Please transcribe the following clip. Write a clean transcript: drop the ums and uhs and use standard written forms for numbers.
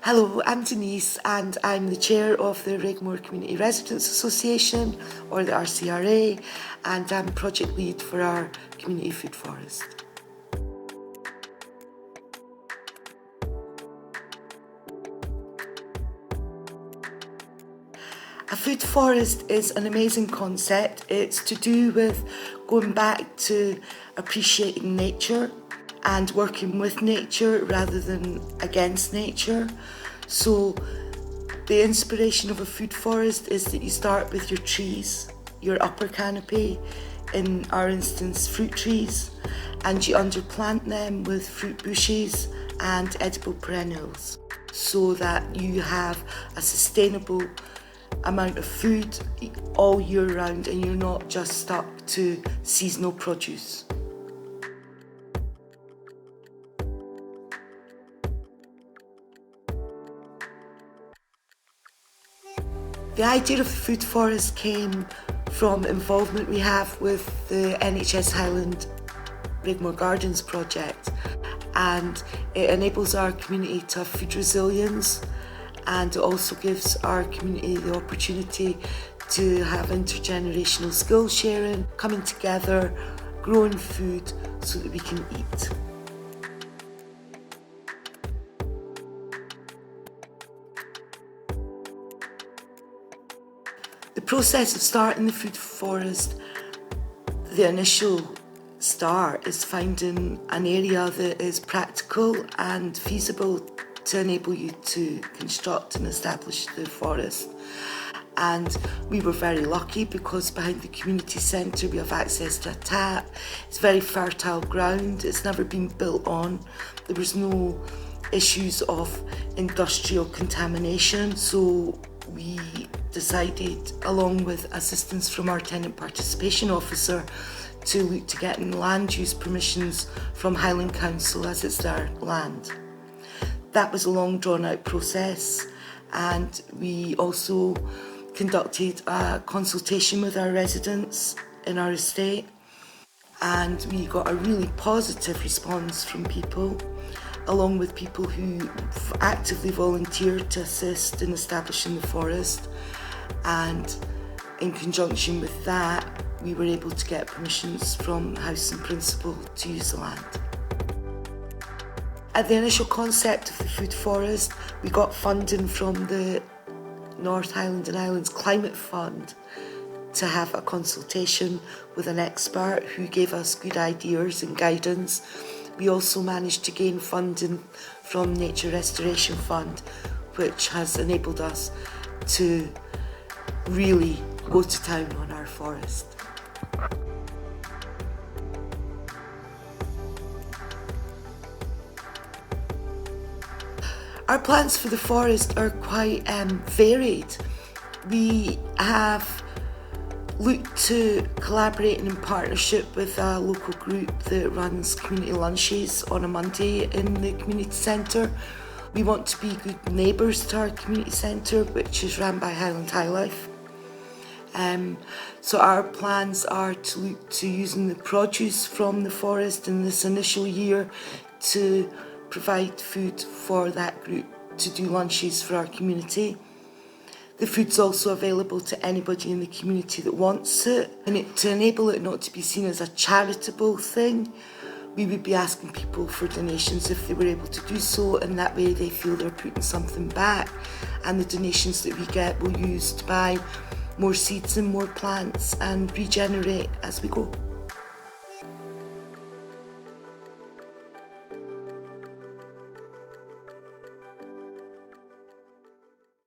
Hello, I'm Denise and I'm the chair of the Raigmore Community Residents Association, or the RCRA, and I'm project lead for our community food forest. A food forest is an amazing concept. It's to do with going back to appreciating nature and working with nature rather than against nature. So the inspiration of a food forest is that you start with your trees, your upper canopy, in our instance fruit trees, and you underplant them with fruit bushes and edible perennials so that you have a sustainable amount of food all year round and you're not just stuck to seasonal produce. The idea of the food forest came from involvement we have with the NHS Highland Raigmore Gardens project, and it enables our community to have food resilience, and it also gives our community the opportunity to have intergenerational skill sharing, coming together, growing food so that we can eat. The process of starting the food forest, the initial start is finding an area that is practical and feasible to enable you to construct and establish the forest. And we were very lucky because behind the community centre we have access to a tap. It's very fertile ground, it's never been built on. There was no issues of industrial contamination, so we decided, along with assistance from our tenant participation officer, to look to getting land use permissions from Highland Council as it's their land. That was a long drawn out process, and we also conducted a consultation with our residents in our estate, and we got a really positive response from people, along with people who actively volunteered to assist in establishing the forest. And in conjunction with that, we were able to get permissions from House in Principle to use the land. At the initial concept of the food forest, we got funding from the North Highland and Islands Climate Fund to have a consultation with an expert who gave us good ideas and guidance. We also managed to gain funding from Nature Restoration Fund, which has enabled us to really go to town on our forest. Our plans for the forest are quite varied. We have looked to collaborating in partnership with a local group that runs community lunches on a Monday in the community centre. We want to be good neighbours to our community centre, which is run by Highland Highlife. So our plans are to look to using the produce from the forest in this initial year to provide food for that group to do lunches for our community. The food's also available to anybody in the community that wants it. And to enable it not to be seen as a charitable thing, we would be asking people for donations if they were able to do so, and that way they feel they're putting something back. And the donations that we get will be used to buy more seeds and more plants and regenerate as we go.